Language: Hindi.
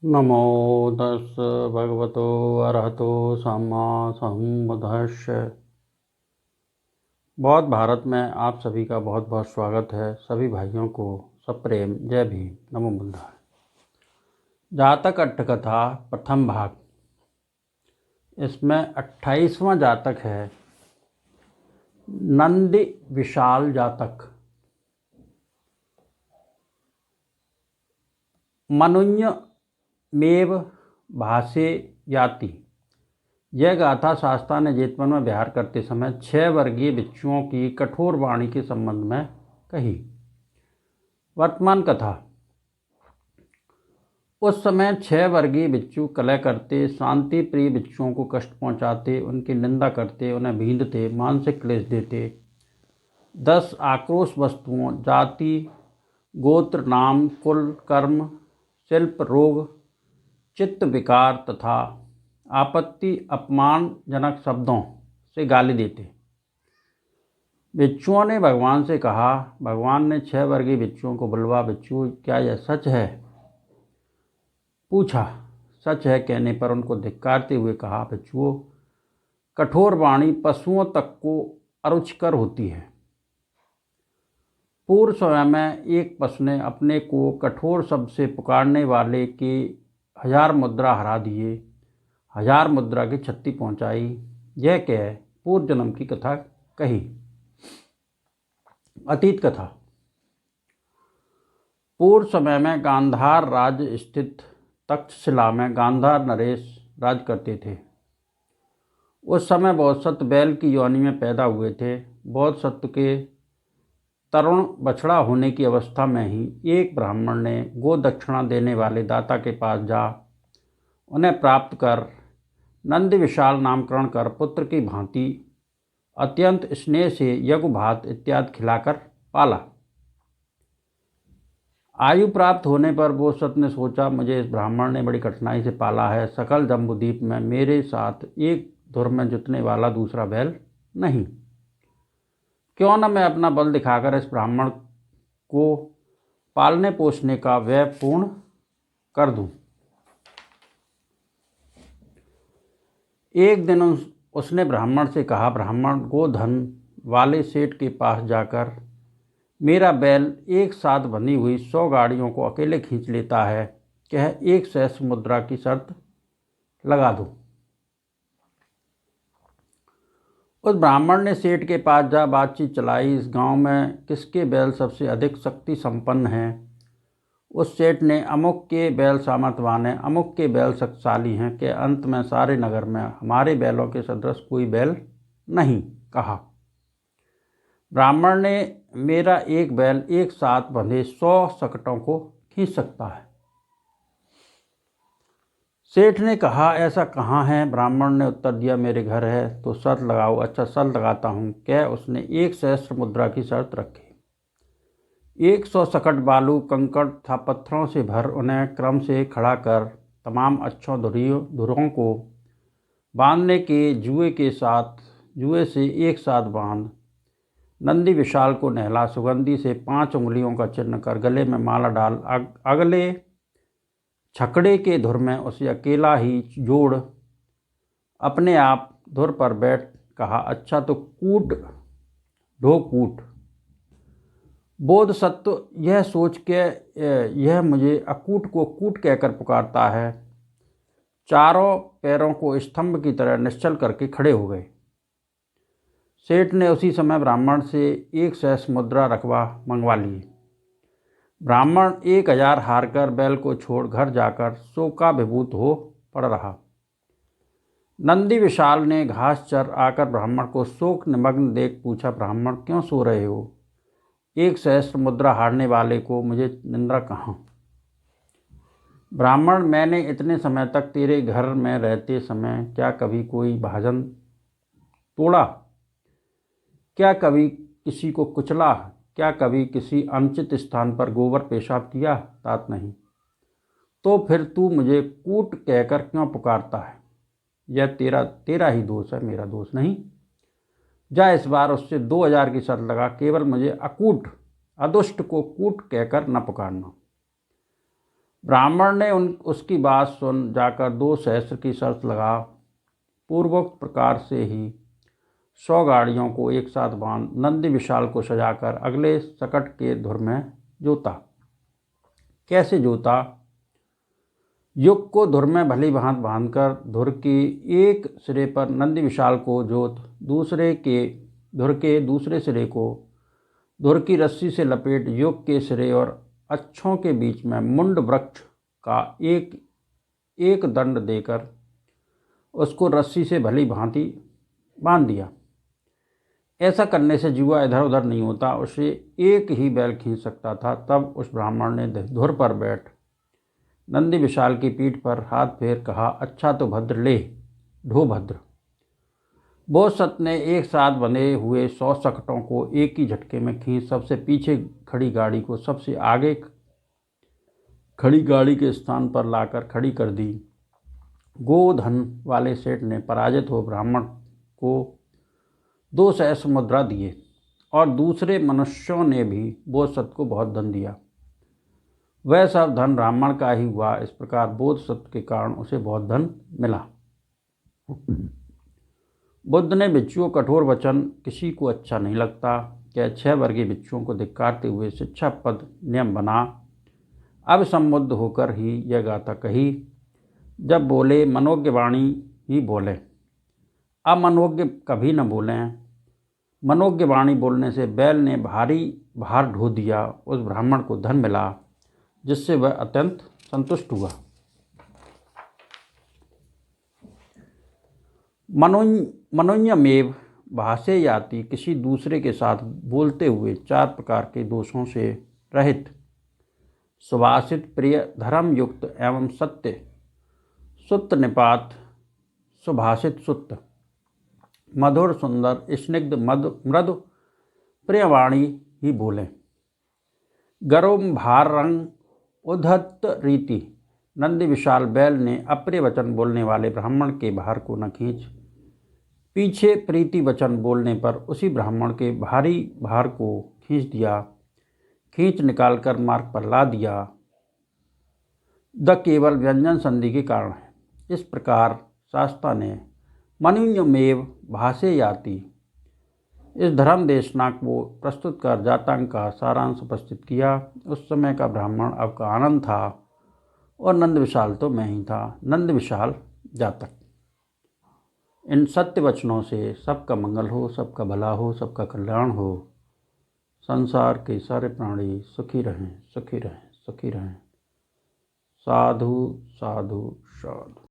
नमो तस् भगवतो अरहतो सम्मा सम्बुद्धस्स। बौद्ध भारत में आप सभी का बहुत बहुत स्वागत है। सभी भाइयों को सप्रेम जय भीम, नमो बुद्धाय। जातक अट्ठकथा प्रथम भाग। इसमें 28वां जातक है नंदी विशाल जातक। मनुन्य मेव भाषे याति। यह गाथा शास्ता ने जेतवन में विहार करते समय 6 वर्गीय भिक्षुओं की कठोर वाणी के संबंध में कही। वर्तमान कथा। उस समय 6 वर्गीय भिक्षु कलह करते, शांति प्रिय भिक्षुओं को कष्ट पहुंचाते, उनकी निंदा करते, उन्हें भींदते, मानसिक क्लेश देते। 10 आक्रोश वस्तुओं जाति, गोत्र, नाम, कुल, कर्म, शिल्प, रोग, चित्त विकार तथा आपत्ति अपमानजनक शब्दों से गाली देते। भिक्षुओं ने भगवान से कहा। भगवान ने 6 वर्गीय भिक्षुओं को बुलवा, भिक्षु क्या यह सच है? पूछा। सच है कहने पर उनको धिक्कारते हुए कहा, भिक्षुओं, कठोर वाणी पशुओं तक को अरुचिकर होती है। पूर्व समय में एक पशु ने अपने को कठोर शब्द से पुकारने वाले के 1000 मुद्रा हरा दिए, 1000 मुद्रा की क्षति पहुंचाई। यह कह पूर्व जन्म की कथा कही। अतीत कथा। पूर्व समय में गांधार राज्य स्थित तक्षशिला में गांधार नरेश राज करते थे। उस समय बोधिसत्व बैल की योनि में पैदा हुए थे। बोधिसत्व के तरुण बछड़ा होने की अवस्था में ही एक ब्राह्मण ने गो दक्षिणा देने वाले दाता के पास जा उन्हें प्राप्त कर नंदी विशाल नामकरण कर पुत्र की भांति अत्यंत स्नेह से यज्ञ भात इत्यादि खिलाकर पाला। आयु प्राप्त होने पर बोधिसत्व ने सोचा, मुझे इस ब्राह्मण ने बड़ी कठिनाई से पाला है। सकल जम्बूद्वीप में मेरे साथ एक धुर में जुतने वाला दूसरा बैल नहीं। क्यों न मैं अपना बल दिखाकर इस ब्राह्मण को पालने पोषने का व्यय पूर्ण कर दूं। एक दिन उसने ब्राह्मण से कहा, ब्राह्मण, गोधन वाले सेठ के पास जाकर मेरा बैल एक साथ बंधी हुई 100 गाड़ियों को अकेले खींच लेता है, कह 1 सहस्त्र मुद्रा की शर्त लगा दो। उस ब्राह्मण ने सेठ के पास जा बातचीत चलाई। इस गांव में किसके बैल सबसे अधिक शक्ति संपन्न हैं? उस सेठ ने अमुक के बैल सामर्थवान हैं, अमुक के बैल शक्तिशाली हैं, के अंत में सारे नगर में हमारे बैलों के सदृश कोई बैल नहीं कहा। ब्राह्मण ने मेरा एक बैल एक साथ बंधे 100 शकटों को खींच सकता है। सेठ ने कहा, ऐसा कहाँ है? ब्राह्मण ने उत्तर दिया, मेरे घर है। तो शर्त लगाओ। अच्छा, शर्त लगाता हूँ, कह उसने 1 सहस्त्र मुद्रा की शर्त रखी। 100 शकट बालू, कंकड़ तथा पत्थरों से भर उन्हें क्रम से खड़ा कर तमाम अच्छों धुरों को बांधने के जुए से एक साथ बांध नंदी विशाल को नहला, सुगंधी से 5 उंगलियों का चिन्ह कर गले में माला डाल, अगले छकड़े के धुर में उसे अकेला ही जोड़ अपने आप धुर पर बैठ कहा, अच्छा तो कूट ढो कूट। बोधिसत्व यह सोच के यह मुझे अकूट को कूट कहकर पुकारता है, चारों पैरों को स्तंभ की तरह निश्चल करके खड़े हो गए। सेठ ने उसी समय ब्राह्मण से 1 सहस्त्र मुद्रा रकबा मंगवा लिए। ब्राह्मण 1000 हारकर बैल को छोड़ घर जाकर शोकाभिभूत हो पड़ रहा। नंदी विशाल ने घास चर आकर ब्राह्मण को शोक निमग्न देख पूछा, ब्राह्मण क्यों सो रहे हो? 1 सहस्त्र मुद्रा हारने वाले को मुझे निंदा कहाँ? ब्राह्मण, मैंने इतने समय तक तेरे घर में रहते समय क्या कभी कोई भाजन तोड़ा? क्या कभी किसी को कुचला? क्या कभी किसी अनुचित स्थान पर गोबर पेशाब किया? तात नहीं। तो फिर तू मुझे कूट कहकर क्यों पुकारता है? यह तेरा ही दोष है, मेरा दोष नहीं। जा इस बार उससे 2000 की शर्त लगा, केवल मुझे अकूट अदुष्ट को कूट कहकर न पुकारना। ब्राह्मण ने उसकी बात सुन जाकर 2 सहस्र की शर्त लगा। पूर्वोक्त प्रकार से ही 100 गाड़ियों को एक साथ बांध नंदी विशाल को सजाकर अगले सकट के धुर में जोता। कैसे जोता? युग को धुर में भली भांत बांधकर धुर के एक सिरे पर नंदी विशाल को जोत, धुर के दूसरे सिरे को धुर की रस्सी से लपेट युग के सिरे और अच्छों के बीच में मुंड वृक्ष का एक दंड देकर उसको रस्सी से भली भांति बांध दिया। ऐसा करने से जुआ इधर उधर नहीं होता, उसे एक ही बैल खींच सकता था। तब उस ब्राह्मण ने धुर पर बैठ नंदी विशाल की पीठ पर हाथ फेर कहा, अच्छा तो भद्र ले ढो भद्र। बोधसत्व ने एक साथ बंधे हुए 100 सकटों को एक ही झटके में खींच सबसे पीछे खड़ी गाड़ी को सबसे आगे खड़ी गाड़ी के स्थान पर लाकर खड़ी कर दी। गोधन वाले सेठ ने पराजित हो ब्राह्मण को 2 सहस्र मुद्रा दिए और दूसरे मनुष्यों ने भी बोधसत्व को बहुत धन दिया। वह सब धन ब्राह्मण का ही हुआ। इस प्रकार बोधसत्व के कारण उसे बहुत धन मिला। बुद्ध ने भिक्षुओं कठोर वचन किसी को अच्छा नहीं लगता क्या 6 वर्गीय भिक्षुओं को धिक्कारते हुए शिक्षा पद नियम बना। अब सम्बुद्ध होकर ही यह गाथा कही, जब बोले मनोज्ञ वाणी ही बोले, अमनोज्ञ कभी न बोलें। मनोज्ञ वाणी बोलने से बैल ने भारी भार ढो दिया। उस ब्राह्मण को धन मिला जिससे वह अत्यंत संतुष्ट हुआ। मनोन्यमेव भाषेयाति किसी दूसरे के साथ बोलते हुए 4 प्रकार के दोषों से रहित, सुभाषित, प्रिय, धर्मयुक्त एवं सत्य, सुत्त निपात, सुभाषित सुत्त, मधुर, सुंदर, स्निग्ध, मृदु, प्रियवाणी ही बोलें। गरुम भार रंग उद्धत रीति। नंदी विशाल बैल ने अप्रिय वचन बोलने वाले ब्राह्मण के भार को न खींच पीछे प्रीति वचन बोलने पर उसी ब्राह्मण के भारी भार को खींच निकालकर मार्ग पर ला दिया। द केवल व्यंजन संधि के कारण है। इस प्रकार शास्ता ने मनोन्यमेव भाषेयाति इस धर्म देशना को प्रस्तुत कर जातक का सारांश उपस्थित किया। उस समय का ब्राह्मण अब का आनंद था और नंद विशाल तो मैं ही था, नंद विशाल जातक। इन सत्य वचनों से सबका मंगल हो, सबका भला हो, सबका कल्याण हो। संसार के सारे प्राणी सुखी रहें, सुखी रहें, सुखी रहें। साधु साधु साधु।